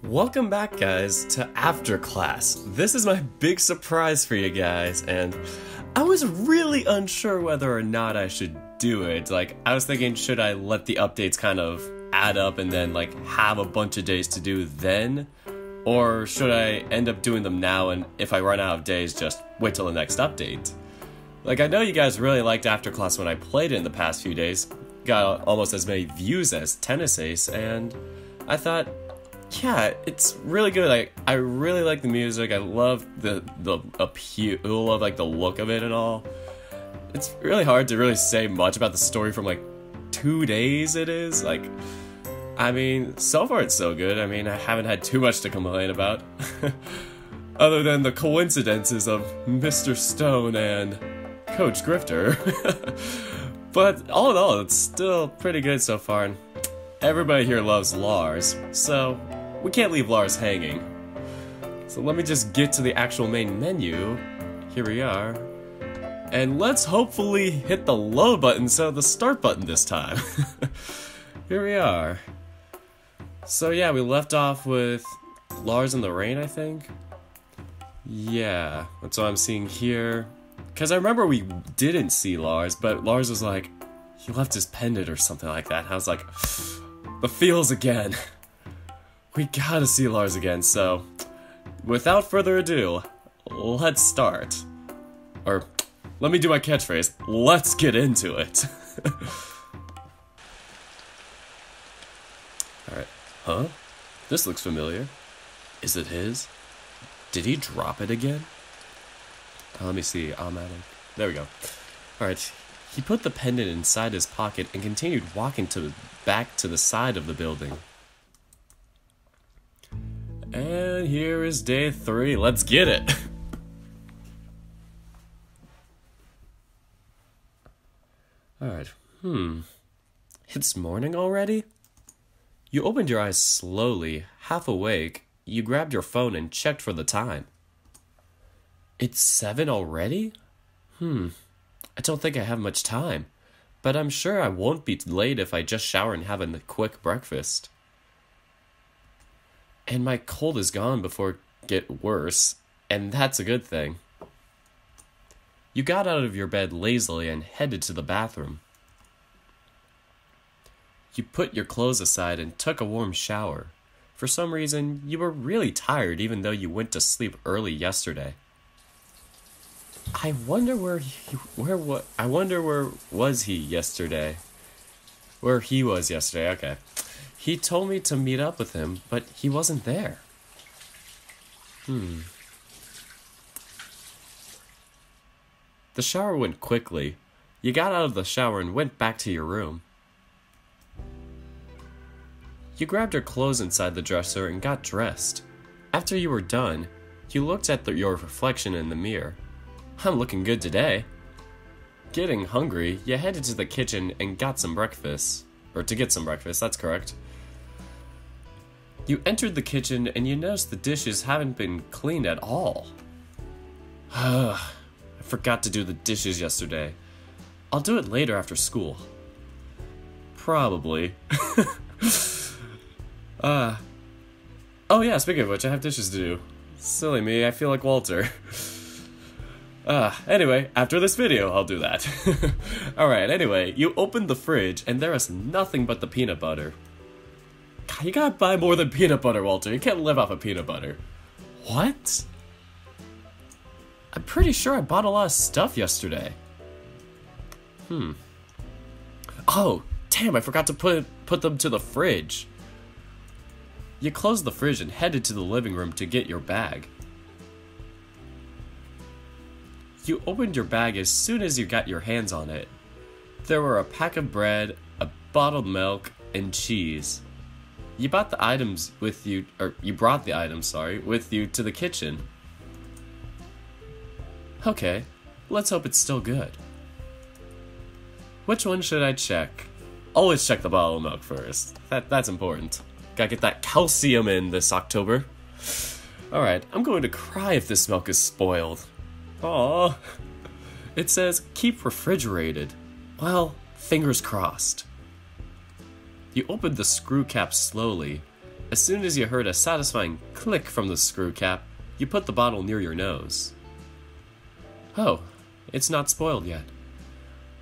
Welcome back, guys, to After Class. This is my big surprise for you guys, and I was really unsure whether or not I should do it. I was thinking, should I let the updates kind of add up and then, have a bunch of days to do then? Or should I end up doing them now, and if I run out of days, just wait till the next update? I know you guys really liked After Class when I played it in the past few days. Got almost as many views as Tennis Ace, and I thought, yeah, it's really good. I really like the music. I love the appeal of the look of it and all. It's really hard to really say much about the story from 2 days it is. I mean, so far it's so good. I mean, I haven't had too much to complain about. Other than the coincidences of Mr. Stone and Coach Grifter. But all in all, it's still pretty good so far. And everybody here loves Lars, so we can't leave Lars hanging. So let me just get to the actual main menu. Here we are. And let's hopefully hit the load button instead of the start button this time. Here we are. So yeah, we left off with Lars in the rain, I think. Yeah, that's what I'm seeing here. Because I remember we didn't see Lars, but Lars was like, he left his pendant or something like that. And I was like, the feels again. We gotta see Lars again, so without further ado, let's start. Or, let me do my catchphrase, let's get into it. Alright, huh? This looks familiar. Is it his? Did he drop it again? Let me see, there we go. Alright, he put the pendant inside his pocket and continued walking back to the side of the building. And here is day 3. Let's get it! Alright, It's morning already? You opened your eyes slowly, half awake. You grabbed your phone and checked for the time. It's 7 already? I don't think I have much time, but I'm sure I won't be late if I just shower and have a quick breakfast. And my cold is gone before it get worse, and that's a good thing. You got out of your bed lazily and headed to the bathroom. You put your clothes aside and took a warm shower. For some reason, you were really tired even though you went to sleep early yesterday. I wonder where was he yesterday? Where he was yesterday, okay. He told me to meet up with him, but he wasn't there. The shower went quickly. You got out of the shower and went back to your room. You grabbed your clothes inside the dresser and got dressed. After you were done, you looked at your reflection in the mirror. I'm looking good today. Getting hungry, you headed to the kitchen and got some breakfast. Or to get some breakfast, that's correct. You entered the kitchen and you noticed the dishes haven't been cleaned at all. I forgot to do the dishes yesterday. I'll do it later after school. Probably. Oh yeah, speaking of which, I have dishes to do. Silly me, I feel like Walter. Anyway, after this video, I'll do that. Alright, anyway, you opened the fridge, and there is nothing but the peanut butter. God, you gotta buy more than peanut butter, Walter. You can't live off of peanut butter. What? I'm pretty sure I bought a lot of stuff yesterday. Oh, damn, I forgot to put them to the fridge. You closed the fridge and headed to the living room to get your bag. You opened your bag as soon as you got your hands on it. There were a pack of bread, a bottled milk, and cheese. You brought the items with you to the kitchen. Okay, let's hope it's still good. Which one should I check? Always check the bottle of milk first. That's important. Gotta get that calcium in this October. Alright, I'm going to cry if this milk is spoiled. Aww. It says, keep refrigerated. Well, fingers crossed. You opened the screw cap slowly. As soon as you heard a satisfying click from the screw cap, you put the bottle near your nose. Oh, it's not spoiled yet.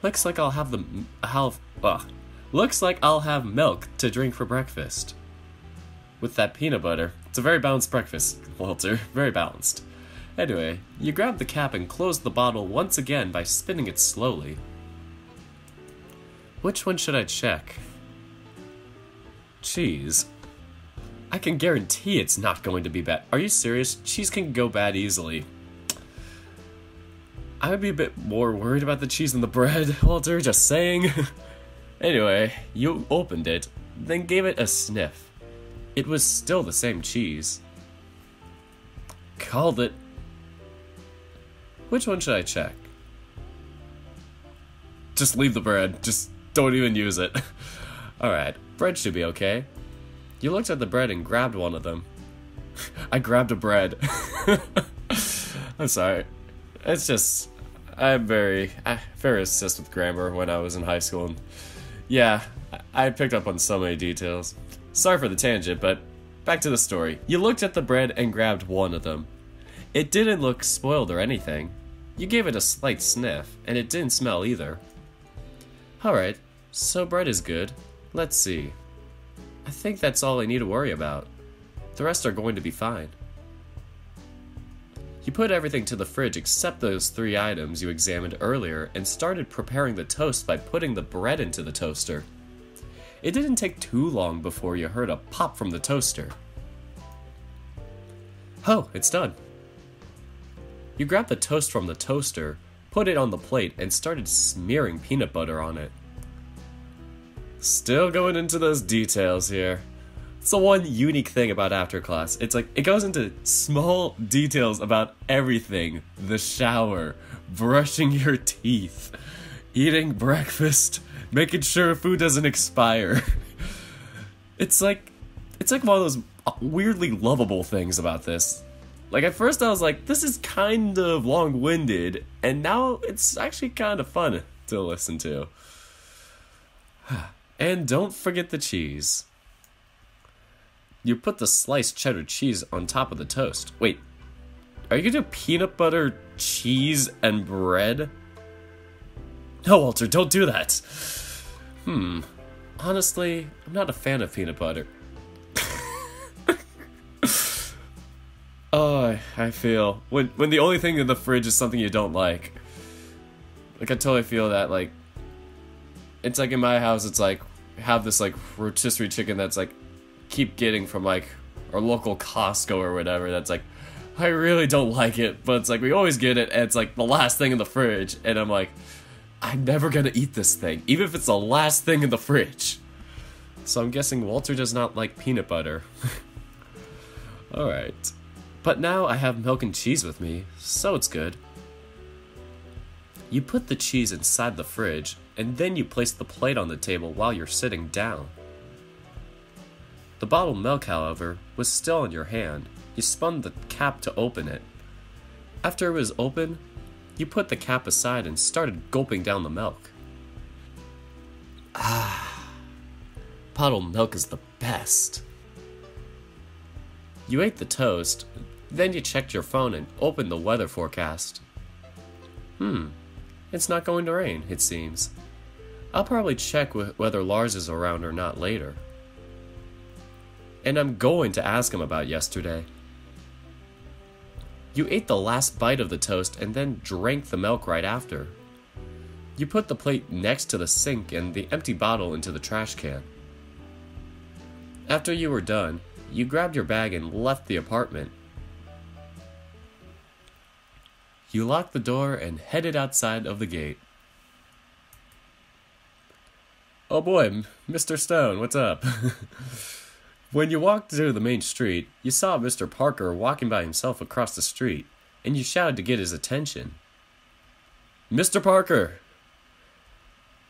Looks like I'll have milk to drink for breakfast. With that peanut butter. It's a very balanced breakfast, Walter. Very balanced. Anyway, you grab the cap and close the bottle once again by spinning it slowly. Which one should I check? Cheese. I can guarantee it's not going to be bad. Are you serious? Cheese can go bad easily. I would be a bit more worried about the cheese than the bread, Walter, just saying. Anyway, you opened it, then gave it a sniff. It was still the same cheese. Called it. Which one should I check? Just leave the bread. Just don't even use it. Alright, bread should be okay. You looked at the bread and grabbed one of them. I grabbed a bread. I'm sorry. It's just, I'm very obsessed with grammar when I was in high school. And yeah, I picked up on so many details. Sorry for the tangent, but back to the story. You looked at the bread and grabbed one of them. It didn't look spoiled or anything. You gave it a slight sniff, and it didn't smell either. Alright, so bread is good. Let's see. I think that's all I need to worry about. The rest are going to be fine. You put everything to the fridge except those 3 items you examined earlier and started preparing the toast by putting the bread into the toaster. It didn't take too long before you heard a pop from the toaster. Oh, it's done. You grabbed the toast from the toaster, put it on the plate, and started smearing peanut butter on it. Still going into those details here. It's the one unique thing about after class. It's like, it goes into small details about everything. The shower, brushing your teeth, eating breakfast, making sure food doesn't expire. It's like one of those weirdly lovable things about this. Like, at first I was like, this is kind of long-winded, and now it's actually kind of fun to listen to. And don't forget the cheese. You put the sliced cheddar cheese on top of the toast. Wait, are you gonna do peanut butter, cheese, and bread? No, Walter, don't do that. Honestly, I'm not a fan of peanut butter. Oh, I feel when the only thing in the fridge is something you don't like. Like, I totally feel that, like, it's like in my house, it's like, have this, like, rotisserie chicken that's, like, keep getting from, like, our local Costco or whatever, that's like, I really don't like it, but it's like, we always get it, and it's like the last thing in the fridge, and I'm like, I'm never gonna eat this thing, even if it's the last thing in the fridge. So I'm guessing Walter does not like peanut butter. Alright. But now I have milk and cheese with me, so it's good. You put the cheese inside the fridge, and then you place the plate on the table while you're sitting down. The bottled milk, however, was still in your hand. You spun the cap to open it. After it was open, you put the cap aside and started gulping down the milk. Bottled milk is the best. You ate the toast, then you checked your phone and opened the weather forecast. It's not going to rain, it seems. I'll probably check whether Lars is around or not later. And I'm going to ask him about yesterday. You ate the last bite of the toast and then drank the milk right after. You put the plate next to the sink and the empty bottle into the trash can. After you were done, you grabbed your bag and left the apartment. You locked the door and headed outside of the gate. Oh boy, Mr. Stone, what's up? When you walked through the main street, you saw Mr. Parker walking by himself across the street, and you shouted to get his attention. Mr. Parker!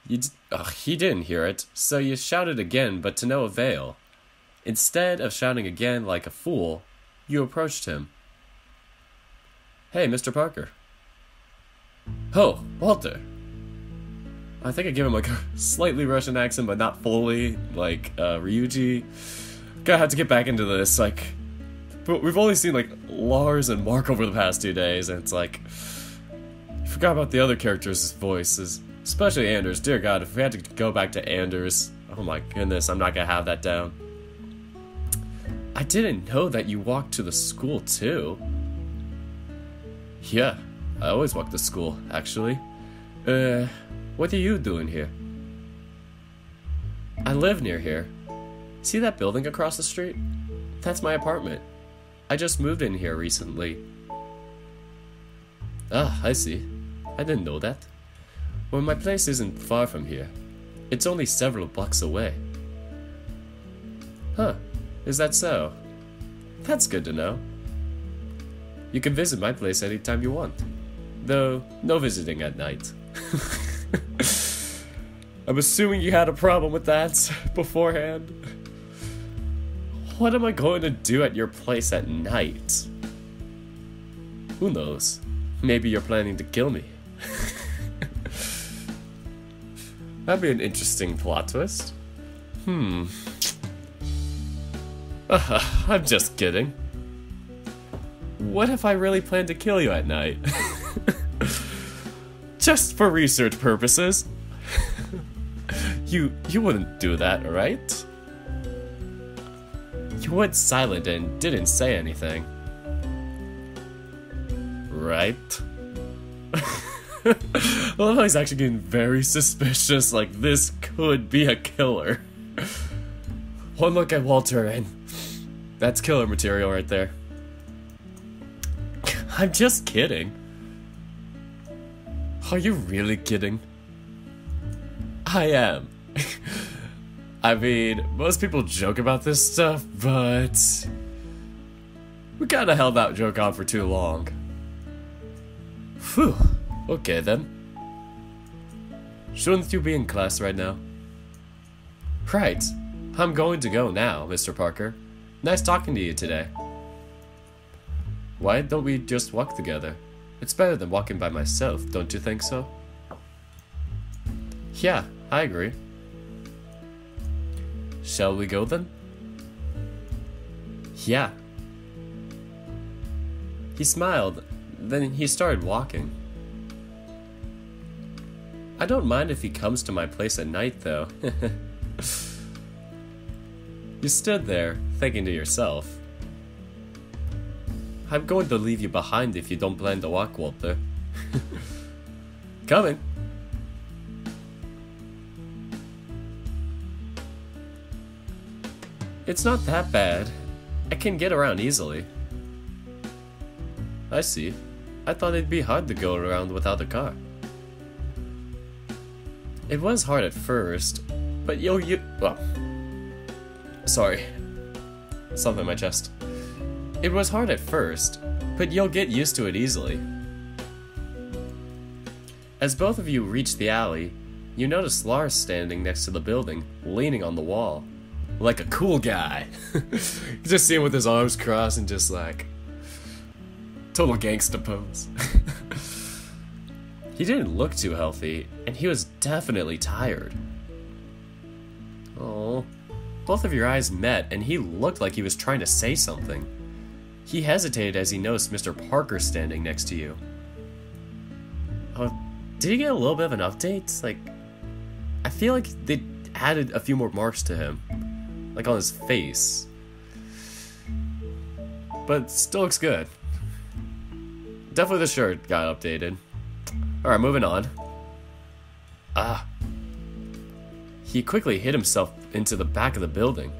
He didn't hear it, so you shouted again, but to no avail. Instead of shouting again like a fool, you approached him. Hey, Mr. Parker. Oh, Walter. I think I gave him like a slightly Russian accent, but not fully, like Ryuji. Gonna have to get back into this, like... But we've only seen, like, Lars and Mark over the past 2 days, and it's like... I forgot about the other characters' voices. Especially Anders. Dear God, if we had to go back to Anders... Oh my goodness, I'm not gonna have that down. I didn't know that you walked to the school, too. Yeah, I always walk to school, actually. What are you doing here? I live near here. See that building across the street? That's my apartment. I just moved in here recently. Ah, I see. I didn't know that. Well, my place isn't far from here. It's only several blocks away. Huh, is that so? That's good to know. You can visit my place anytime you want. Though, no visiting at night. I'm assuming you had a problem with that beforehand. What am I going to do at your place at night? Who knows? Maybe you're planning to kill me. That'd be an interesting plot twist. I'm just kidding. What if I really plan to kill you at night? Just for research purposes. You wouldn't do that, right? You went silent and didn't say anything. Right? Well, he's actually getting very suspicious, like this could be a killer. One look at Walter and that's killer material right there. I'm just kidding. Are you really kidding? I am. I mean, most people joke about this stuff, but we kinda held that joke on for too long. Phew. Okay then. Shouldn't you be in class right now? Right. I'm going to go now, Mr. Parker. Nice talking to you today. Why don't we just walk together? It's better than walking by myself, don't you think so? Yeah, I agree. Shall we go then? Yeah. He smiled, then he started walking. I don't mind if he comes to my place at night, though. You stood there, thinking to yourself. I'm going to leave you behind if you don't plan to walk, Walter. Coming. It's not that bad. I can get around easily. I see. I thought it'd be hard to go around without a car. It was hard at first, but well, sorry. Something in my chest. It was hard at first, but you'll get used to it easily. As both of you reach the alley, you notice Lars standing next to the building, leaning on the wall. Like a cool guy. You just see him with his arms crossed and just like... total gangsta pose. He didn't look too healthy, and he was definitely tired. Oh, both of your eyes met, and he looked like he was trying to say something. He hesitated as he noticed Mr. Parker standing next to you. Oh, did he get a little bit of an update? Like, I feel like they added a few more marks to him, like on his face. But it still looks good. Definitely the shirt got updated. Alright, moving on. He quickly hid himself into the back of the building.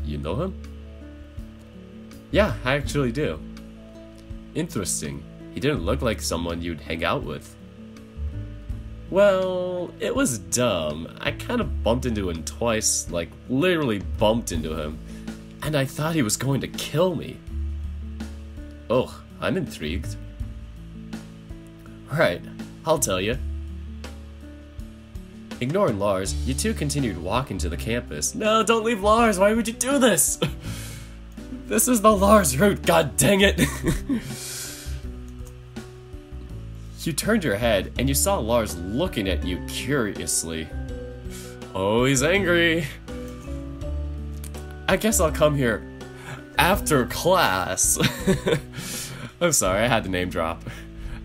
You know him? Yeah, I actually do. Interesting. He didn't look like someone you'd hang out with. Well, it was dumb. I kind of bumped into him twice, like literally bumped into him, and I thought he was going to kill me. Oh, I'm intrigued. Right, I'll tell you. Ignoring Lars, you two continued walking to the campus. No, don't leave Lars, why would you do this? This is the Lars route, god dang it! You turned your head and you saw Lars looking at you curiously. Oh, he's angry. I guess I'll come here after class. I'm sorry, I had to name drop.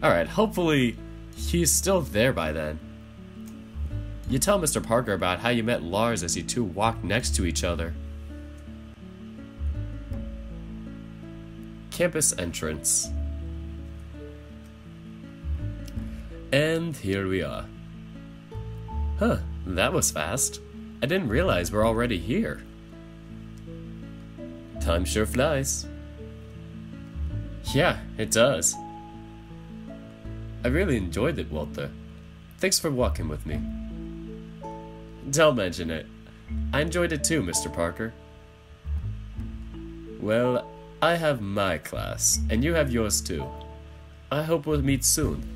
Alright, hopefully he's still there by then. You tell Mr. Parker about how you met Lars as you two walked next to each other. Campus entrance. And here we are. Huh, that was fast. I didn't realize we're already here. Time sure flies. Yeah, it does. I really enjoyed it, Walter. Thanks for walking with me. Don't mention it. I enjoyed it too, Mr. Parker. Well, I have my class, and you have yours too. I hope we'll meet soon.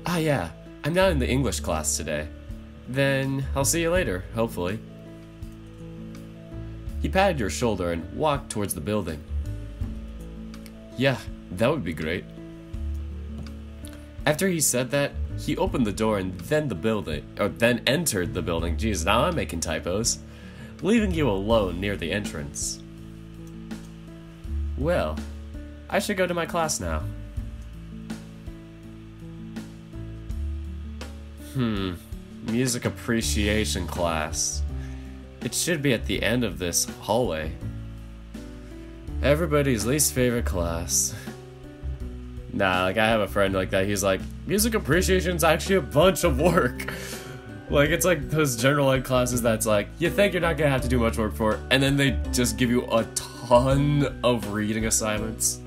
Ah yeah, I'm not in the English class today. Then I'll see you later, hopefully. He patted your shoulder and walked towards the building. Yeah, that would be great. After he said that, he opened the door and then entered the building. Jeez, now I'm making typos. Leaving you alone near the entrance. Well, I should go to my class now. Music appreciation class. It should be at the end of this hallway. Everybody's least favorite class. Nah, like I have a friend like that. He's like, music appreciation's actually a bunch of work. Like it's like those general ed classes that's like, you think you're not gonna have to do much work for it, and then they just give you a ton of reading assignments.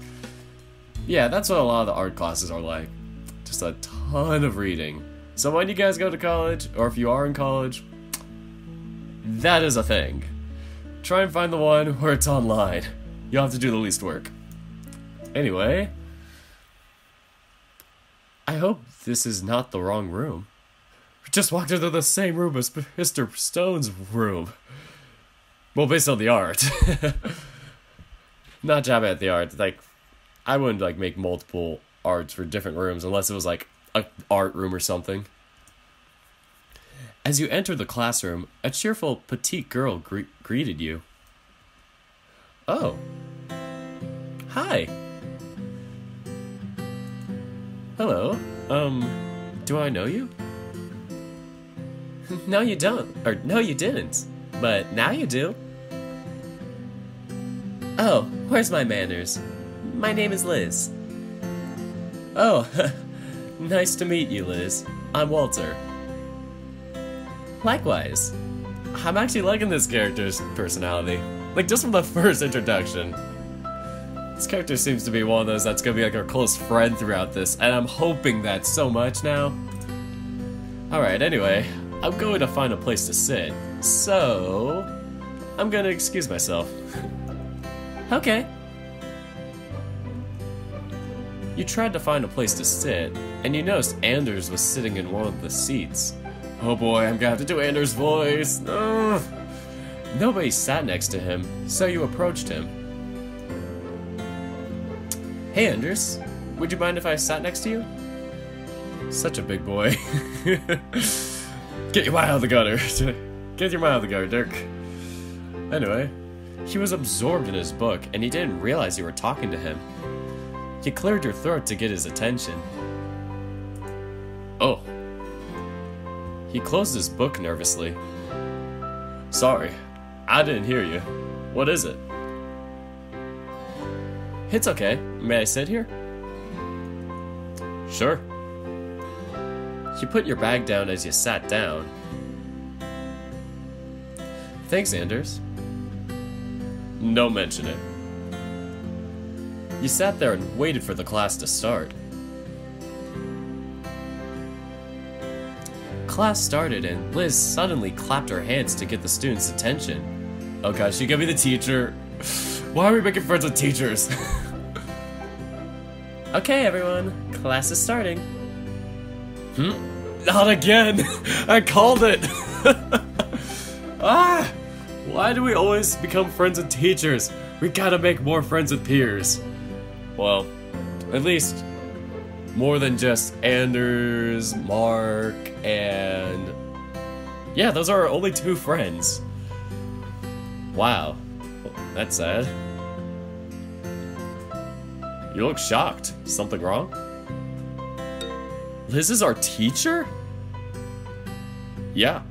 Yeah, that's what a lot of the art classes are like. Just a ton of reading. So when you guys go to college, or if you are in college, that is a thing. Try and find the one where it's online. You'll have to do the least work. Anyway, I hope this is not the wrong room. We just walked into the same room as Mr. Stone's room. Well, based on the art. Not jabbing at the art. Like, I wouldn't like make multiple arts for different rooms unless it was like an art room or something. As you entered the classroom, a cheerful petite girl greeted you. Oh. Hi. Hello. Do I know you? No, you don't. Or, no, you didn't. But now you do. Oh, where's my manners? My name is Liz. Oh, nice to meet you, Liz. I'm Walter. Likewise. I'm actually liking this character's personality. Like, just from the first introduction. This character seems to be one of those that's gonna be like our close friend throughout this, and I'm hoping that so much now. Alright, anyway, I'm going to find a place to sit, so I'm gonna excuse myself. Okay. You tried to find a place to sit, and you noticed Anders was sitting in one of the seats. Oh boy, I'm gonna have to do Anders' voice. Ugh. Nobody sat next to him, so you approached him. Hey Anders, would you mind if I sat next to you? Such a big boy. Get your mind out of the gutter. Get your mind out of the gutter, Dirk. Anyway, he was absorbed in his book, and he didn't realize you were talking to him. You cleared your throat to get his attention. Oh. He closed his book nervously. Sorry, I didn't hear you. What is it? It's okay. May I sit here? Sure. You put your bag down as you sat down. Thanks, Anders. Don't mention it. You sat there and waited for the class to start. Class started and Liz suddenly clapped her hands to get the students' attention. Oh gosh, she could be the teacher. Why are we making friends with teachers? Okay, everyone, class is starting. Not again! I called it! Ah! Why do we always become friends with teachers? We gotta make more friends with peers. Well, at least more than just Anders, Mark, and Yeah, those are our only two friends. Wow. That's sad. You look shocked. Something wrong? Liz is our teacher? Yeah.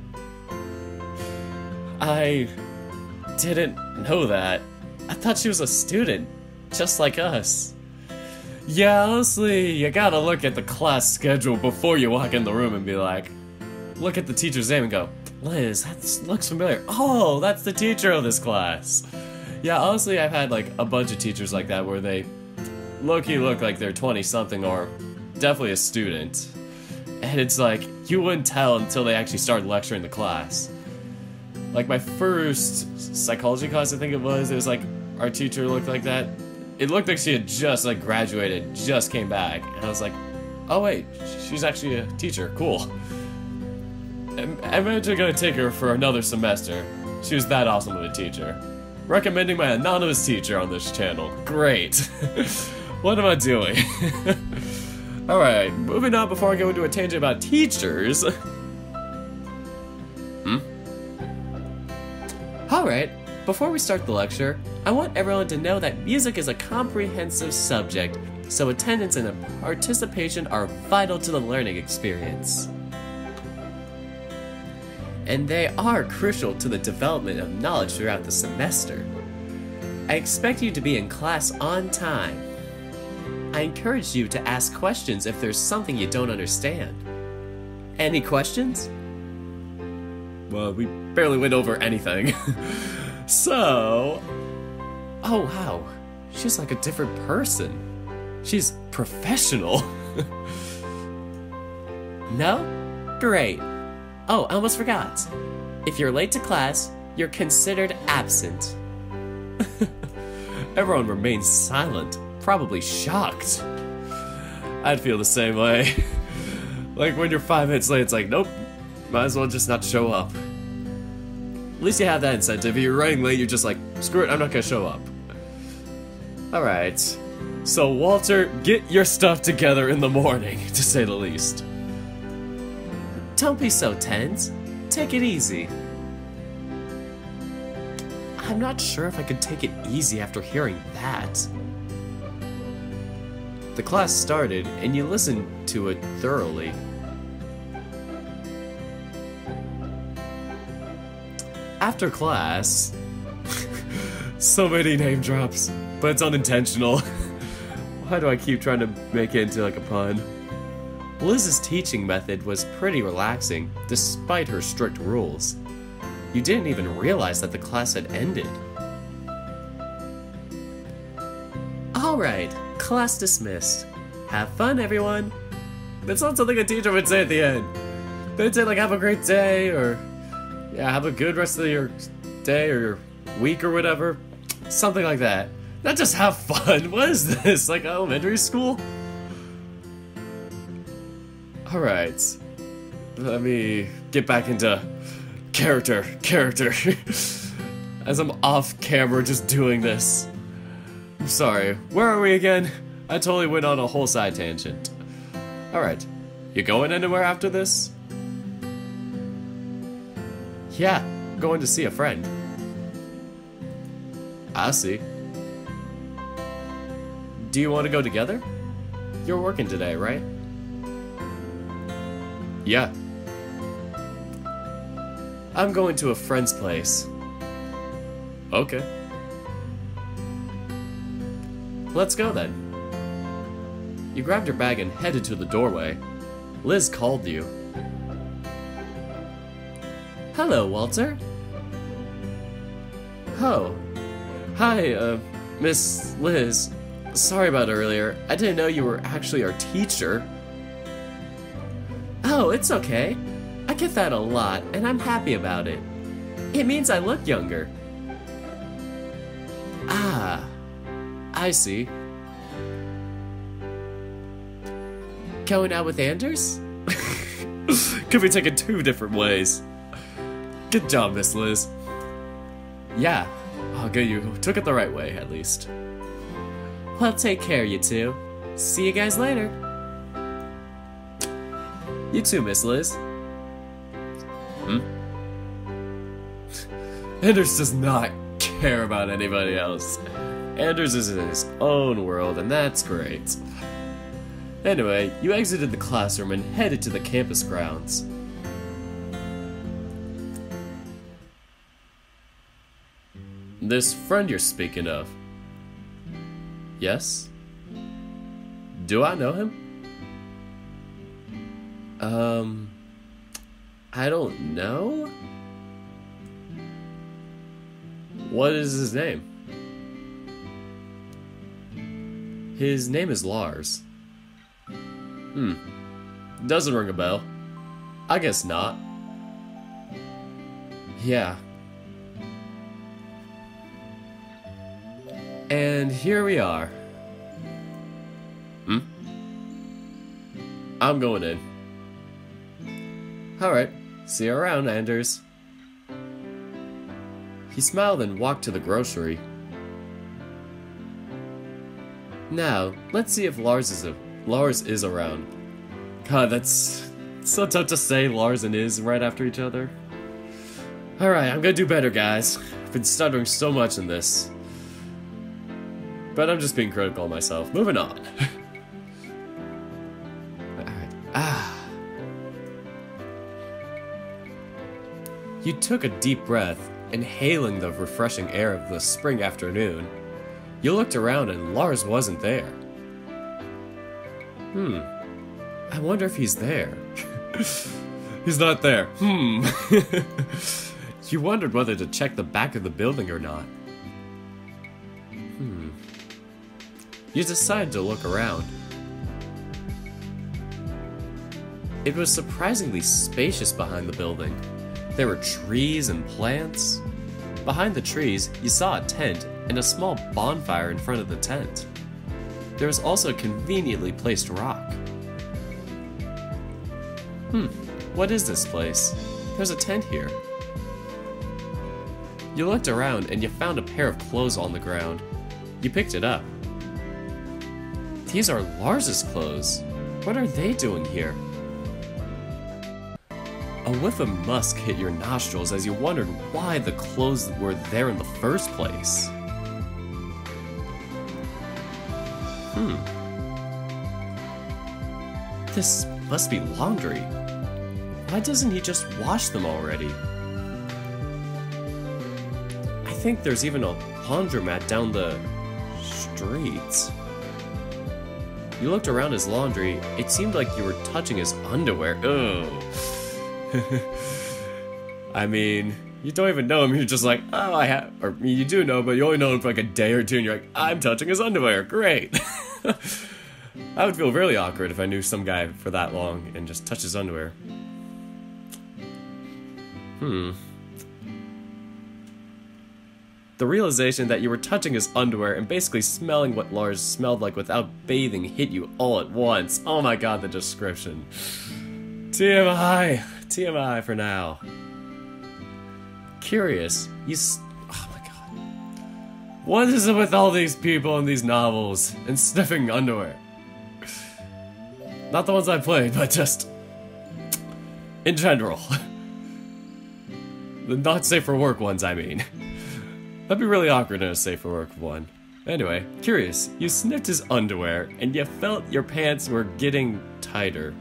I didn't know that. I thought she was a student, just like us. Yeah, honestly, you gotta look at the class schedule before you walk in the room and be like, look at the teacher's name and go, Liz, that looks familiar. Oh, that's the teacher of this class. Yeah, honestly, I've had like a bunch of teachers like that where they low-key look like they're 20-something or definitely a student. And it's like, you wouldn't tell until they actually started lecturing the class. Like my first psychology class, I think it was like, our teacher looked like that. It looked like she had just like graduated, just came back. And I was like, oh wait, she's actually a teacher, cool. I'm actually gonna take her for another semester. She was that awesome of a teacher. Recommending my anonymous teacher on this channel. Great. What am I doing? Alright, moving on before I go into a tangent about teachers. Alright, before we start the lecture, I want everyone to know that music is a comprehensive subject, so attendance and participation are vital to the learning experience. And they are crucial to the development of knowledge throughout the semester. I expect you to be in class on time. I encourage you to ask questions if there's something you don't understand. Any questions? Well, we barely went over anything. So... Oh wow, she's like a different person. She's professional. No? Great. Oh, I almost forgot. If you're late to class, you're considered absent. Everyone remains silent, probably shocked. I'd feel the same way. Like when you're 5 minutes late, it's like, nope, might as well just not show up. At least you have that incentive. If you're running late, you're just like, screw it, I'm not gonna show up. Alright. So Walter, get your stuff together in the morning, to say the least. Don't be so tense. Take it easy. I'm not sure if I could take it easy after hearing that. The class started, and you listened to it thoroughly. After class... So many name drops, but it's unintentional. Why do I keep trying to make it into like a pun? Liz's teaching method was pretty relaxing, despite her strict rules. You didn't even realize that the class had ended. Alright, class dismissed. Have fun, everyone. That's not something a teacher would say at the end. They'd say like, have a great day, or yeah, have a good rest of your day, or your week, or whatever. Something like that. Not just have fun. What is this, like elementary school? Alright, let me get back into character, as I'm off camera just doing this. I'm sorry, where are we again? I totally went on a whole side tangent. Alright, you going anywhere after this? Yeah, going to see a friend. I see. Do you want to go together? You're working today, right? Yeah. I'm going to a friend's place. Okay. Let's go then. You grabbed your bag and headed to the doorway. Liz called you. Hello, Walter. Oh. Hi, Miss Liz. Sorry about earlier. I didn't know you were actually our teacher. Oh, it's okay. I get that a lot, and I'm happy about it. It means I look younger. Ah, I see. Going out with Anders? Could be taken 2 different ways. Good job, Miss Liz. Yeah, I'll get you took it the right way, at least. Well, take care, you two. See you guys later. You too, Miss Liz. Anders does not care about anybody else. Anders is in his own world, and that's great. Anyway, you exited the classroom and headed to the campus grounds. This friend you're speaking of. Yes? Do I know him? I don't know? What is his name? His name is Lars. Doesn't ring a bell. I guess not. Yeah. And here we are. I'm going in. Alright, see you around, Anders. He smiled and walked to the grocery. Now, let's see if Lars is around. God, that's so tough to say Lars and is right after each other. Alright, I'm gonna do better, guys. I've been stuttering so much in this. But I'm just being critical of myself. Moving on. You took a deep breath, inhaling the refreshing air of the spring afternoon. You looked around and Lars wasn't there. I wonder if he's there. He's not there. You wondered whether to check the back of the building or not. You decided to look around. It was surprisingly spacious behind the building. There were trees and plants. Behind the trees, you saw a tent and a small bonfire in front of the tent. There was also a conveniently placed rock. What is this place? There's a tent here. You looked around and you found a pair of clothes on the ground. You picked it up. These are Lars's clothes. What are they doing here? A whiff of musk hit your nostrils as you wondered why the clothes were there in the first place. This must be laundry. Why doesn't he just wash them already? I think there's even a laundromat down the street. You looked around his laundry. It seemed like you were touching his underwear. Ugh. I mean, you don't even know him. You're just like, oh, I have, or you do know, but you only know him for like a day or two, and you're like, I'm touching his underwear. Great. I would feel really awkward if I knew some guy for that long and just touch his underwear. The realization that you were touching his underwear and basically smelling what Lars smelled like without bathing hit you all at once. Oh my god, the description. TMI. TMI for now. Curious, oh my god. What is it with all these people in these novels and sniffing underwear? Not the ones I played, but just in general. The not safe for work ones, I mean. That'd be really awkward in a safe for work one. Anyway, curious, you sniffed his underwear and you felt your pants were getting tighter.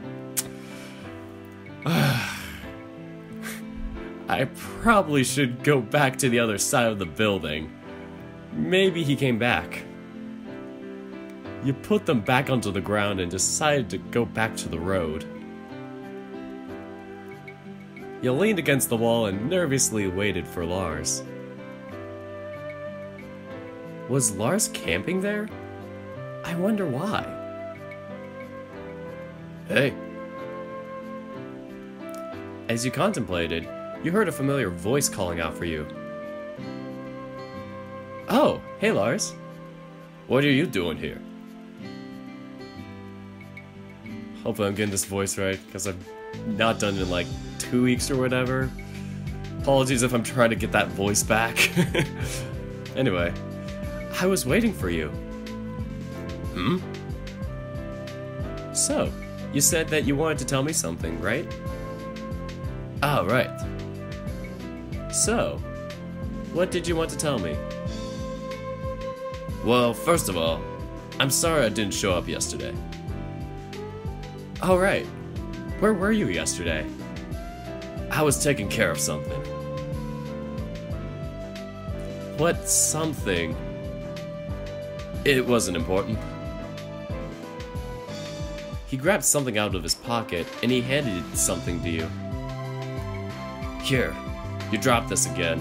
I probably should go back to the other side of the building. Maybe he came back. You put them back onto the ground and decided to go back to the road. You leaned against the wall and nervously waited for Lars. Was Lars camping there? I wonder why. Hey. As you contemplated, you heard a familiar voice calling out for you. Oh, hey Lars. What are you doing here? Hopefully I'm getting this voice right, because I've not done it in like 2 weeks or whatever. Apologies if I'm trying to get that voice back. Anyway, I was waiting for you. So, you said that you wanted to tell me something, right? Oh, right. So, What did you want to tell me? Well, first of all, I'm sorry I didn't show up yesterday. Alright. Where were you yesterday? I was taking care of something. What something? It wasn't important. He grabbed something out of his pocket and he handed something to you. Here, you dropped this again.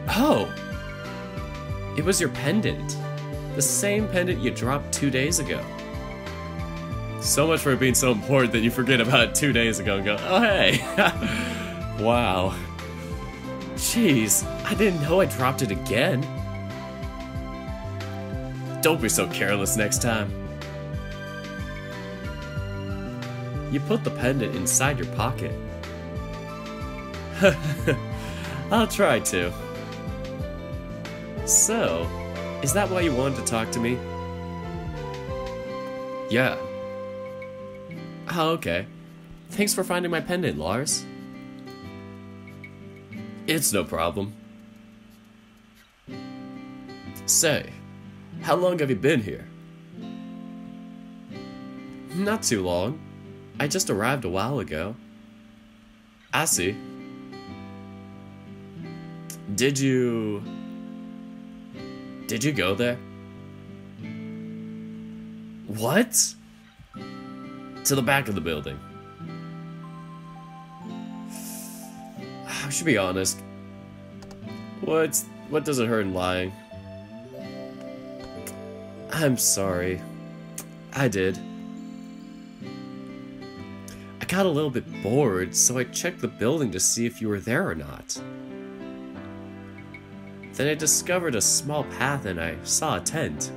Oh! It was your pendant. The same pendant you dropped 2 days ago. So much for it being so important that you forget about it 2 days ago and go, oh hey! Wow. Jeez, I didn't know I dropped it again. Don't be so careless next time. You put the pendant inside your pocket. I'll try to. So, is that why you wanted to talk to me? Yeah. Oh, okay. Thanks for finding my pendant, Lars. It's no problem. Say, how long have you been here? Not too long. I just arrived a while ago. I see. Did you go there? What? To the back of the building. I should be honest. What doesn't hurt in lying? I'm sorry. I did. I got a little bit bored, so I checked the building to see if you were there or not. Then I discovered a small path and I saw a tent.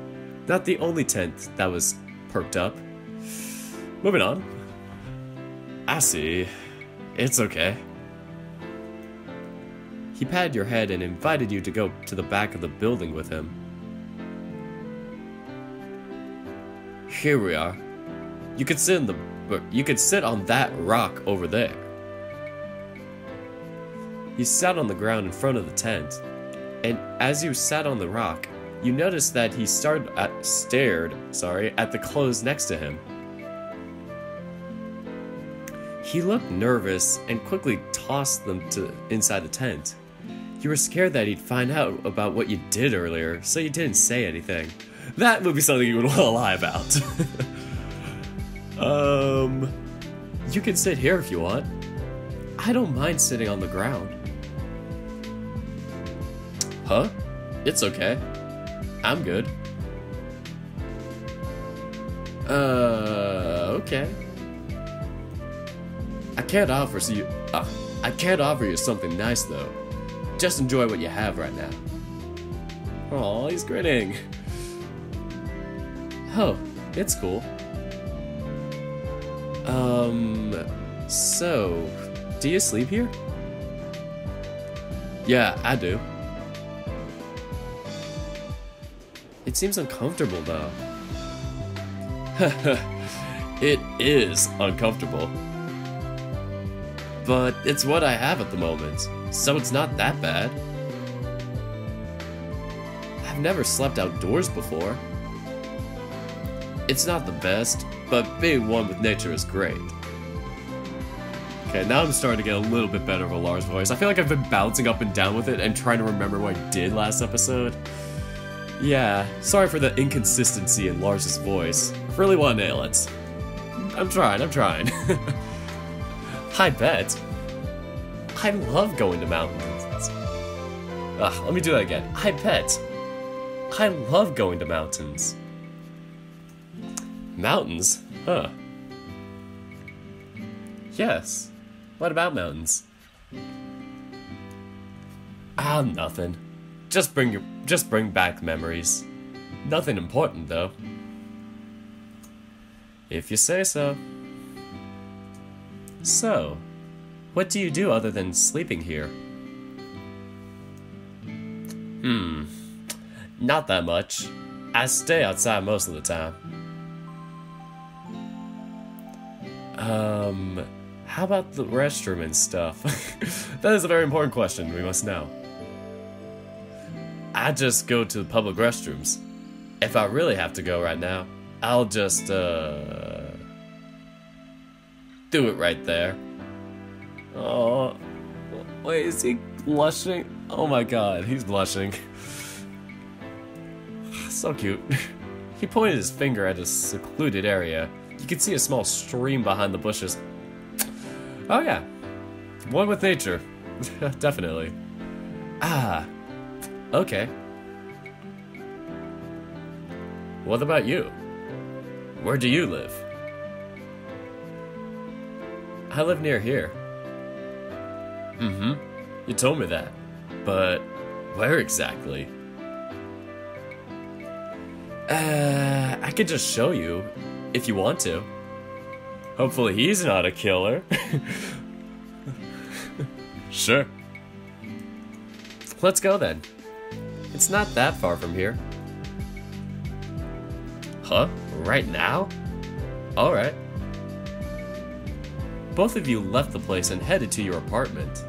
Not the only tent that was perked up. Moving on. I see. It's okay. He patted your head and invited you to go to the back of the building with him. Here we are. You could sit on that rock over there. He sat on the ground in front of the tent, and as you sat on the rock, you noticed that he stared at the clothes next to him. He looked nervous and quickly tossed them inside the tent. You were scared that he'd find out about what you did earlier, so you didn't say anything. That would be something you would want to lie about. You can sit here if you want. I don't mind sitting on the ground. Huh? It's okay. I'm good. Okay. I can't offer you something nice though. Just enjoy what you have right now. Aw, he's grinning. Oh, it's cool. So, do you sleep here? Yeah, I do. It seems uncomfortable though. It is uncomfortable. But it's what I have at the moment, so it's not that bad. I've never slept outdoors before. It's not the best, but being one with nature is great. Okay, now I'm starting to get a little bit better of a Lars voice. I feel like I've been bouncing up and down with it and trying to remember what I did last episode. Yeah, sorry for the inconsistency in Lars's voice. Really want to nail it. I'm trying. I bet. I love going to mountains. Let me do that again. I bet. I love going to mountains. Mountains? Huh. Yes. What about mountains? Nothing. Just bring back memories. Nothing important though. If you say so. So, what do you do other than sleeping here? Not that much. I stay outside most of the time. How about the restroom and stuff? That is a very important question, we must know. I just go to the public restrooms. If I really have to go right now, I'll just, do it right there. Oh, wait, is he blushing? Oh my god, he's blushing. So cute. He pointed his finger at a secluded area. You can see a small stream behind the bushes. Oh yeah, one with nature. Definitely. Ah, okay. What about you? Where do you live? I live near here. Mm-hmm. You told me that. But where exactly? I could just show you if you want to. Hopefully he's not a killer. Sure. Let's go then. It's not that far from here. Huh? Right now? Alright. Both of you left the place and headed to your apartment.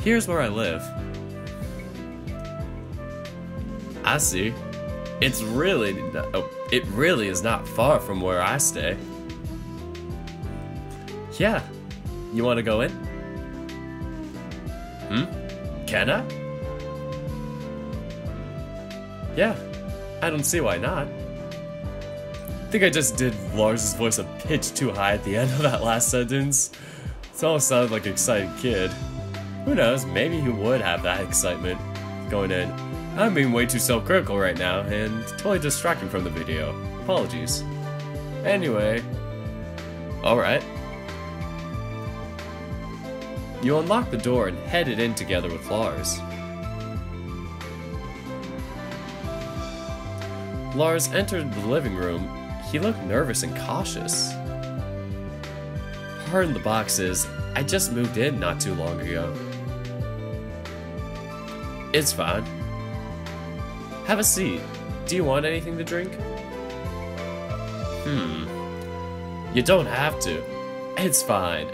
Here's where I live. I see. It really is not far from where I stay. Yeah. You want to go in? Can I? Yeah. I don't see why not. I think I just did Lars' voice a pitch too high at the end of that last sentence. It almost sounded like an excited kid. Who knows, maybe he would have that excitement going in. I'm being way too self-critical right now, and totally distracting from the video. Apologies. Anyway. Alright. You unlocked the door and headed in together with Lars. Lars entered the living room. He looked nervous and cautious. Pardon the boxes, I just moved in not too long ago. It's fine. Have a seat. Do you want anything to drink? You don't have to. It's fine.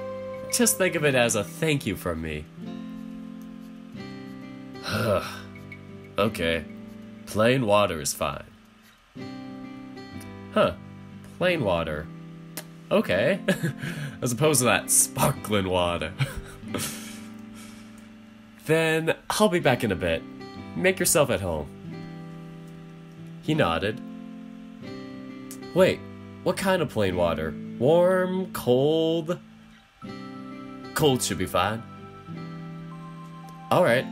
Just think of it as a thank you from me. Okay. Plain water is fine. Huh. Plain water. Okay. As opposed to that sparkling water. Then I'll be back in a bit. Make yourself at home. He nodded. Wait, what kind of plain water? Warm? Cold? Cold should be fine. Alright.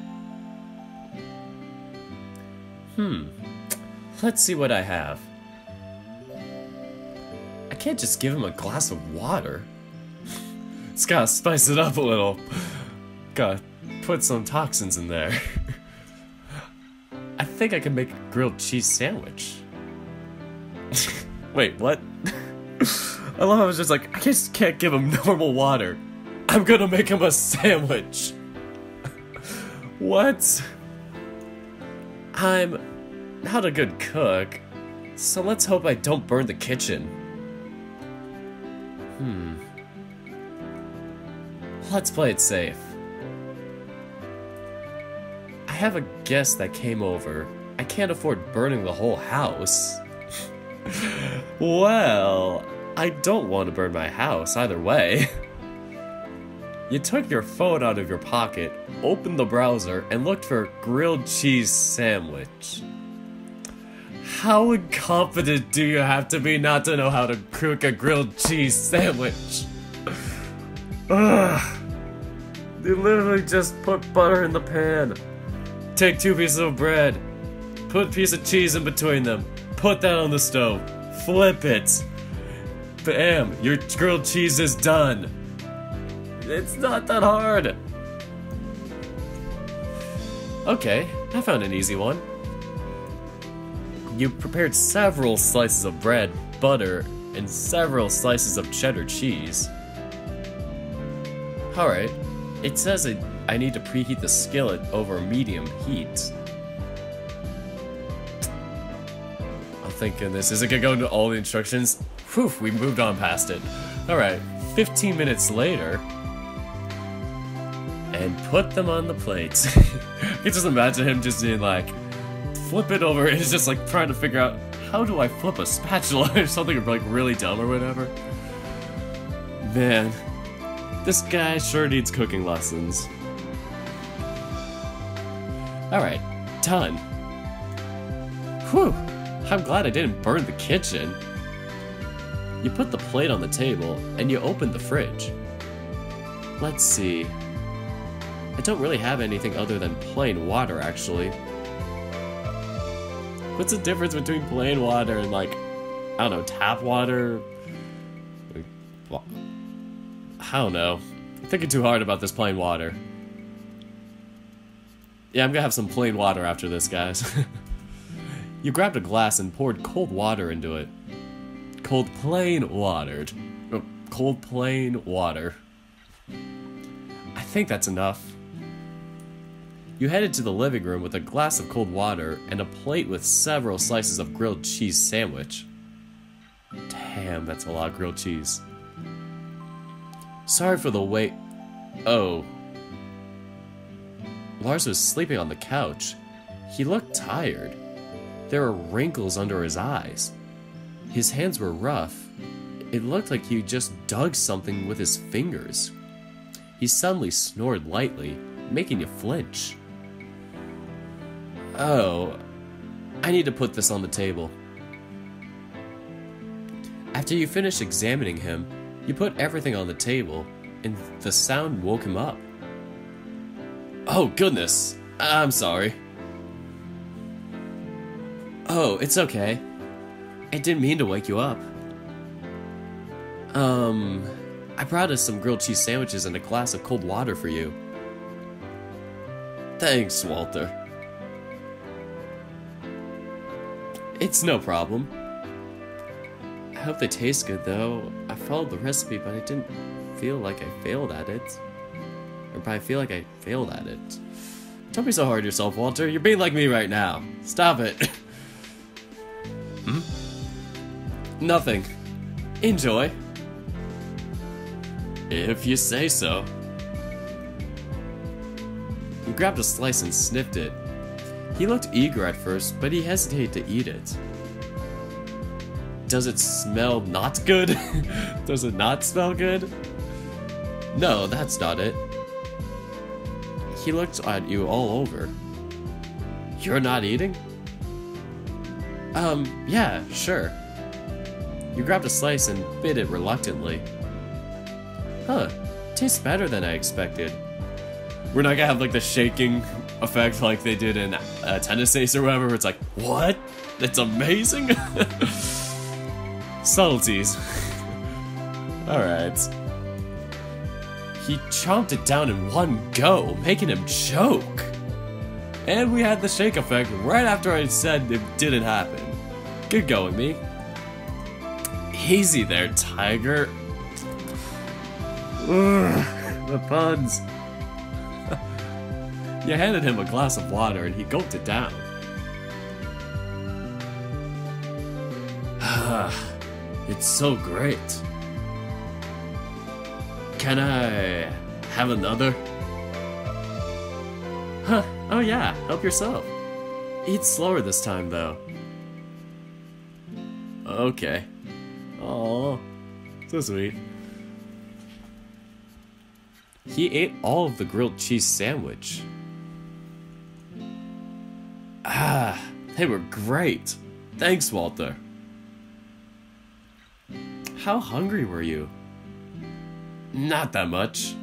Let's see what I have. I can't just give him a glass of water. It's gotta spice it up a little. Gotta put some toxins in there. I think I can make a grilled cheese sandwich. Wait, what? I love how I was just like, I just can't give him normal water. I'm gonna make him a sandwich. What? I'm not a good cook, so let's hope I don't burn the kitchen. Let's play it safe. I have a guest that came over. I can't afford burning the whole house. Well, I don't want to burn my house either way. You took your phone out of your pocket, opened the browser, and looked for a grilled cheese sandwich. How incompetent do you have to be not to know how to cook a grilled cheese sandwich? Ugh. You literally just put butter in the pan. Take 2 pieces of bread. Put a piece of cheese in between them. Put that on the stove. Flip it. Bam, your grilled cheese is done. It's not that hard. Okay, I found an easy one. You prepared several slices of bread, butter, and several slices of cheddar cheese. Alright, it says I need to preheat the skillet over medium heat. A thank goodness. Is it gonna go into all the instructions? Whew, we moved on past it. Alright, 15 minutes later. And put them on the plates. I can just imagine him just being like, flip it over, and he's just like trying to figure out, how do I flip a spatula or something like really dumb or whatever. Man, this guy sure needs cooking lessons. Alright, done. Whew, I'm glad I didn't burn the kitchen. You put the plate on the table, and you open the fridge. Let's see. I don't really have anything other than plain water, actually. What's the difference between plain water and, like, I don't know, tap water? Well, I don't know. I'm thinking too hard about this plain water. Yeah, I'm gonna have some plain water after this, guys. You grabbed a glass and poured cold water into it. Cold plain water. Cold plain water. I think that's enough. You headed to the living room with a glass of cold water and a plate with several slices of grilled cheese sandwich. Damn, that's a lot of grilled cheese. Sorry for the wait. Oh. Lars was sleeping on the couch. He looked tired. There were wrinkles under his eyes. His hands were rough. It looked like he just dug something with his fingers. He suddenly snored lightly, making you flinch. Oh, I need to put this on the table. After you finished examining him, you put everything on the table, and the sound woke him up. Oh, goodness. I'm sorry. Oh, it's okay. I didn't mean to wake you up. I brought us some grilled cheese sandwiches and a glass of cold water for you. Thanks, Walter. It's no problem. I hope they taste good, though. I followed the recipe, but I didn't feel like I failed at it. Or I feel like I failed at it. Don't be so hard on yourself, Walter. You're being like me right now. Stop it. Nothing. Enjoy. If you say so. He grabbed a slice and sniffed it. He looked eager at first, but he hesitated to eat it. Does it smell not good? Does it not smell good? No, that's not it. He looked at you all over. You're not eating? Yeah, sure. You grabbed a slice and bit it reluctantly. Huh, tastes better than I expected. We're not gonna have like the shaking effect like they did in Tennis Ace or whatever, where it's like, what? It's amazing? Subtleties. Alright. He chomped it down in one go, making him choke. And we had the shake effect right after I said it didn't happen. Good going, me. Easy there, Tiger. Ugh, the puns. You handed him a glass of water and he gulped it down. It's so great. Can I have another? Huh, oh yeah, help yourself. Eat slower this time, though. Okay. Aww, so sweet. He ate all of the grilled cheese sandwich. Ah, they were great. Thanks, Walter. How hungry were you? Not that much.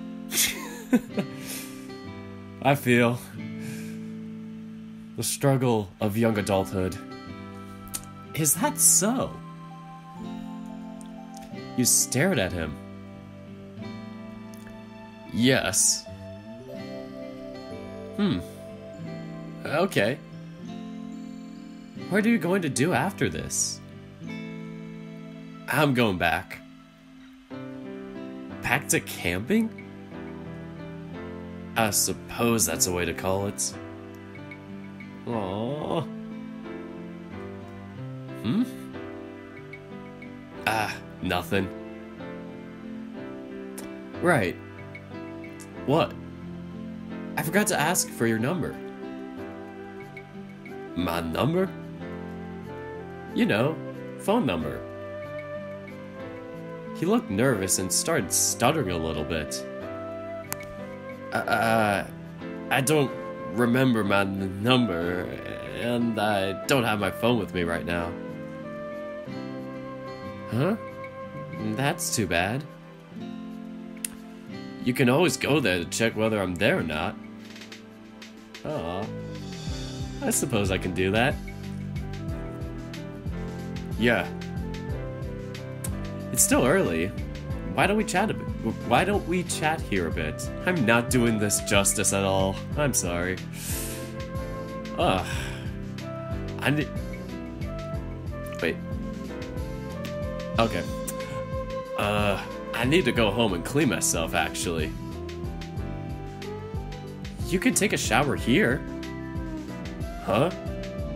I feel the struggle of young adulthood. Is that so? You stared at him. Yes. Okay. What are you going to do after this? I'm going back. Back to camping? I suppose that's a way to call it. Aww. Hmm? Nothing. Right. What? I forgot to ask for your number. My number? You know, phone number. He looked nervous and started stuttering a little bit. I don't remember my number, and I don't have my phone with me right now. Huh? That's too bad. You can always go there to check whether I'm there or not. Aw. I suppose I can do that. Yeah. It's still early. Why don't we chat a bit? Why don't we chat here a bit? I'm not doing this justice at all. I'm sorry. Wait. Okay. I need to go home and clean myself, actually. You could take a shower here. Huh?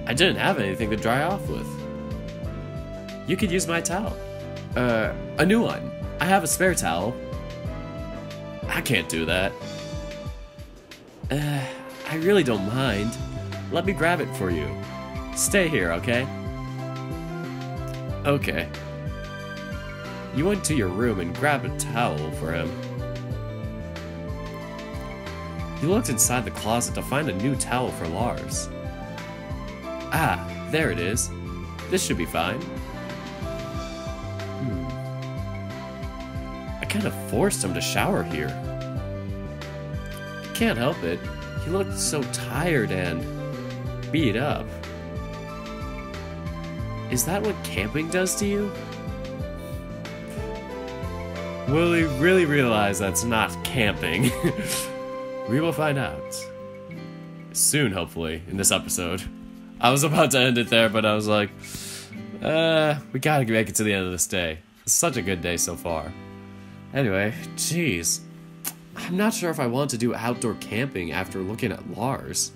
I didn't have anything to dry off with. You could use my towel. A new one. I have a spare towel. I can't do that. I really don't mind. Let me grab it for you. Stay here, okay? Okay. You went to your room and grabbed a towel for him. You looked inside the closet to find a new towel for Lars. Ah, there it is. This should be fine. I kind of forced him to shower here. Can't help it. He looked so tired and beat up. Is that what camping does to you? Will he really realize that's not camping? We will find out. Soon, hopefully, in this episode. I was about to end it there, but I was like, we gotta make it to the end of this day. It's such a good day so far. Anyway, jeez. I'm not sure if I want to do outdoor camping after looking at Lars.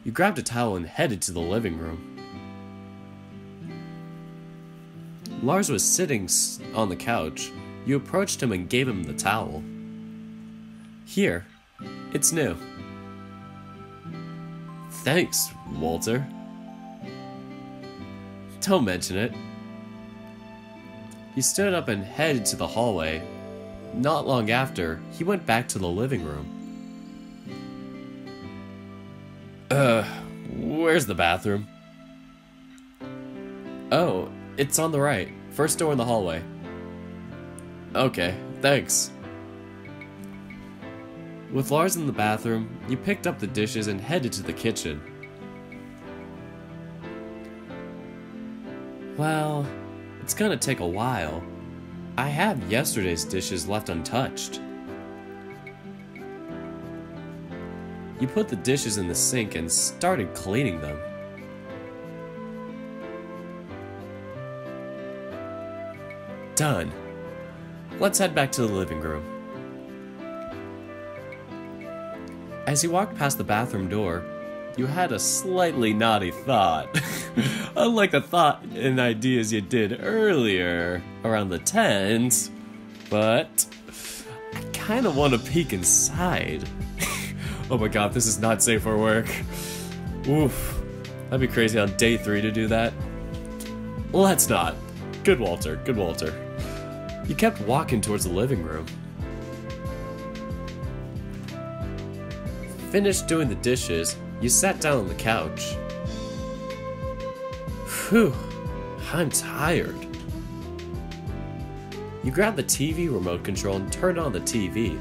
You grabbed a towel and headed to the living room. Lars was sitting on the couch. You approached him and gave him the towel. Here, it's new. Thanks, Walter. Don't mention it. He stood up and headed to the hallway. Not long after, he went back to the living room. Where's the bathroom? Oh, it's on the right. First door in the hallway. Okay, thanks. With Lars in the bathroom, you picked up the dishes and headed to the kitchen. Well, it's gonna take a while. I have yesterday's dishes left untouched. You put the dishes in the sink and started cleaning them. Done. Let's head back to the living room. As you walked past the bathroom door, you had a slightly naughty thought. Unlike the thought and ideas you did earlier around the tent, but I kind of want to peek inside. Oh my god, this is not safe for work. Oof. That'd be crazy on day 3 to do that. Let's not. Good Walter, good Walter. You kept walking towards the living room. Finished doing the dishes, you sat down on the couch. Phew, I'm tired. You grabbed the TV remote control and turned on the TV.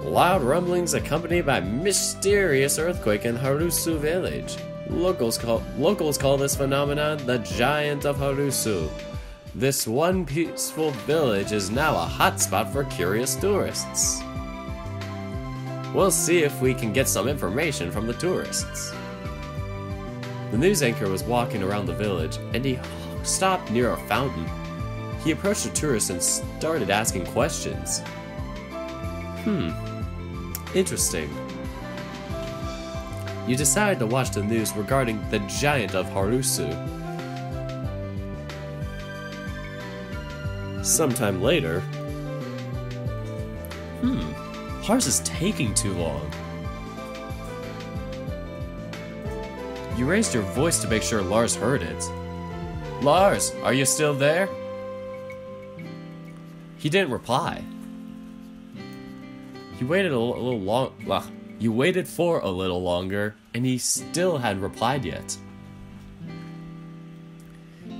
Loud rumblings accompanied by mysterious earthquake in Harusu village. Locals call this phenomenon the Giant of Harusu. This one peaceful village is now a hotspot for curious tourists. We'll see if we can get some information from the tourists. The news anchor was walking around the village, and he stopped near a fountain. He approached the tourists and started asking questions. Interesting. you decide to watch the news regarding the giant of Harusu. Sometime later... Lars is taking too long. You raised your voice to make sure Lars heard it. Lars, are you still there? He didn't reply. You waited You waited for a little longer, and he still hadn't replied yet.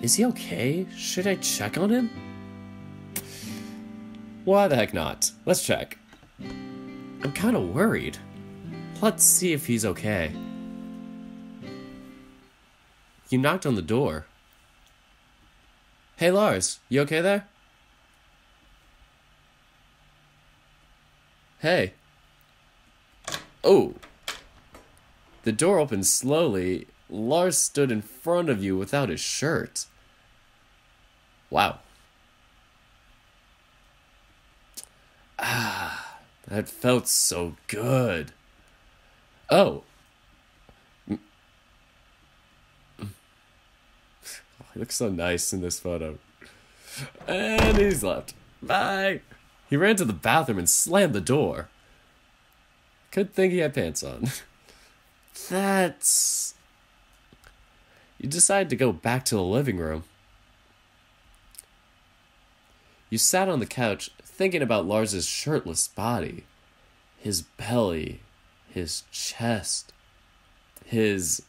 Is he okay? Should I check on him? Why the heck not? Let's check. I'm kind of worried. Let's see if he's okay. You knocked on the door. Hey Lars, you okay there? Hey. Oh. The door opened slowly. Lars stood in front of you without his shirt. Wow. That felt so good. Oh. He looks so nice in this photo. And he's left. Bye. He ran to the bathroom and slammed the door. Good thing he had pants on. That's... You decide to go back to the living room. You sat on the couch thinking about Lars's shirtless body. His belly. His chest. His...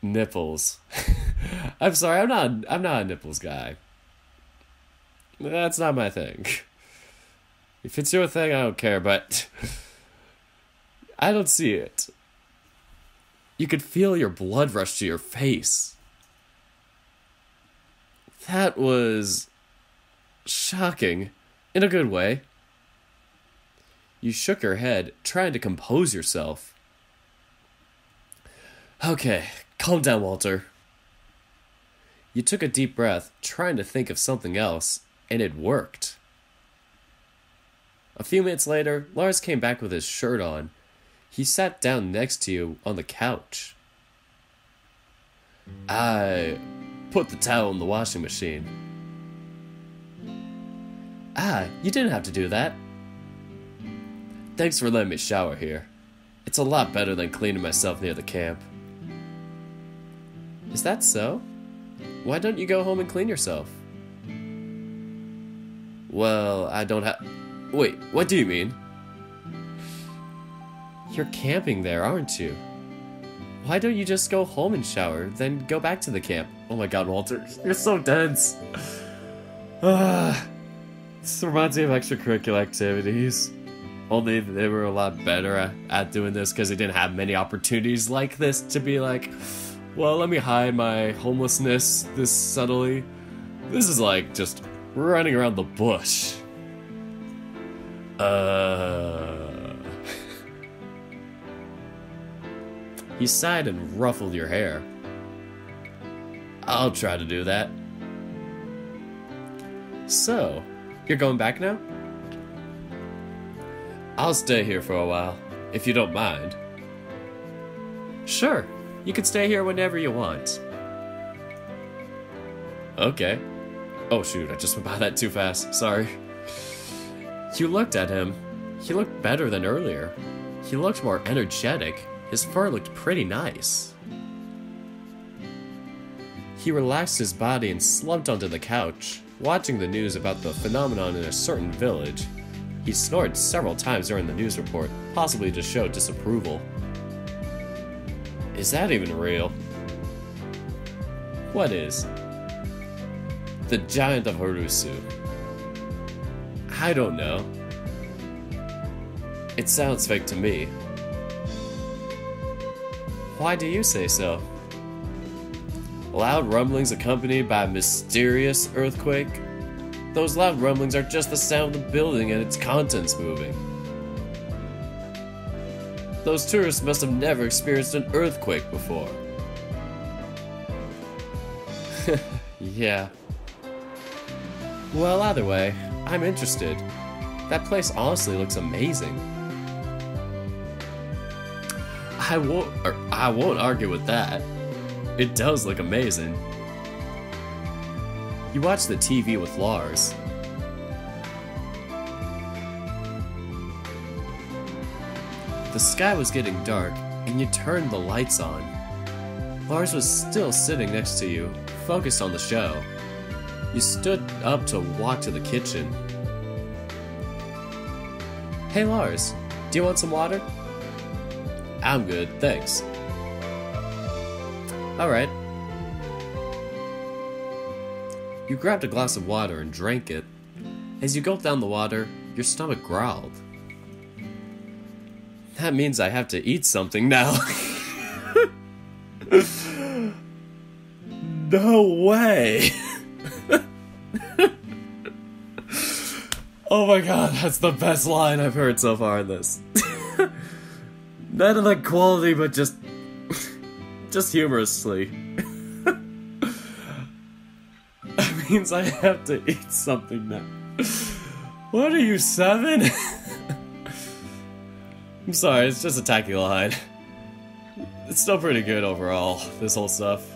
nipples. I'm sorry, I'm not a nipples guy. That's not my thing. If it's your thing, I don't care, but I don't see it. You could feel your blood rush to your face. That was shocking, in a good way. You shook your head, trying to compose yourself. Okay, calm down, Walter. You took a deep breath, trying to think of something else, and it worked. A few minutes later, Lars came back with his shirt on. He sat down next to you on the couch. I put the towel in the washing machine. You didn't have to do that. Thanks for letting me shower here. It's a lot better than cleaning myself near the camp. Is that so? Why don't you go home and clean yourself? Well, I don't have... Wait, what do you mean? You're camping there, aren't you? Why don't you just go home and shower, then go back to the camp? Oh my god, Walter, you're so dense. This reminds me of extracurricular activities. Only they were a lot better at doing this because they didn't have many opportunities like this to be like, well, let me hide my homelessness this subtly. This is like just running around the bush. You sighed and ruffled your hair. I'll try to do that. So, you're going back now? I'll stay here for a while, if you don't mind. Sure, you can stay here whenever you want. Okay. Oh shoot, I just went by that too fast, sorry. You looked at him. He looked better than earlier. He looked more energetic. His fur looked pretty nice. He relaxed his body and slumped onto the couch, watching the news about the phenomenon in a certain village. He snored several times during the news report, possibly to show disapproval. Is that even real? What is? The giant of Harusu. I don't know. It sounds fake to me. Why do you say so? Loud rumblings accompanied by a mysterious earthquake? Those loud rumblings are just the sound of the building and its contents moving. Those tourists must have never experienced an earthquake before. Yeah. Well, either way, I'm interested. That place honestly looks amazing. I won't argue with that. It does look amazing. You watch the TV with Lars. The sky was getting dark, and you turned the lights on. Lars was still sitting next to you, focused on the show. You stood up to walk to the kitchen. Hey Lars, do you want some water? I'm good, thanks. Alright. You grabbed a glass of water and drank it. As you gulped down the water, your stomach growled. That means I have to eat something now. No way! Oh my god, that's the best line I've heard so far in this. Not in like quality, but just humorously. That means I have to eat something now. What are you, 7? I'm sorry, it's just a tacky line. It's still pretty good overall, this whole stuff.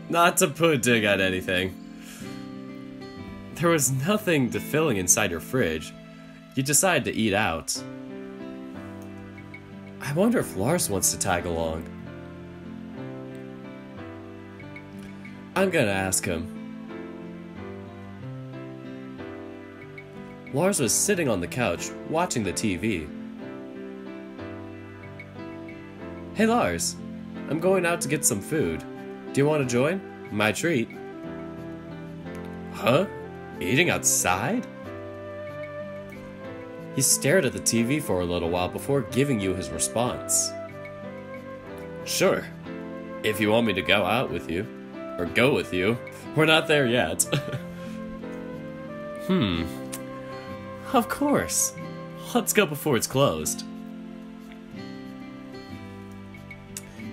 Not to put a dig at anything. There was nothing fulfilling inside your fridge. You decided to eat out. I wonder if Lars wants to tag along. I'm gonna ask him. Lars was sitting on the couch, watching the TV. Hey Lars, I'm going out to get some food. Do you want to join? My treat. Huh? Eating outside? He stared at the TV for a little while before giving you his response. Sure. If you want me to go out with you. Or go with you. We're not there yet. Of course. Let's go before it's closed.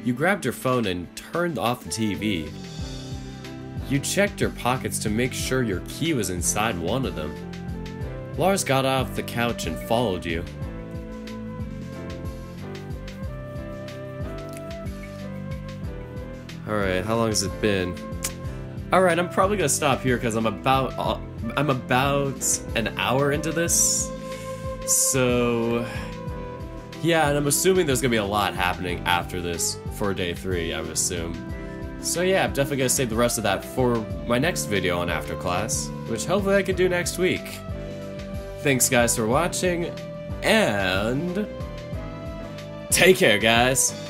You grabbed your phone and turned off the TV. You checked your pockets to make sure your key was inside one of them. Lars got off the couch and followed you. Alright, how long has it been? Alright, I'm probably gonna stop here because I'm about an hour into this. So yeah, and I'm assuming there's gonna be a lot happening after this for day 3, I would assume. So yeah, I'm definitely gonna save the rest of that for my next video on After Class, which hopefully I can do next week. Thanks guys for watching, and take care guys!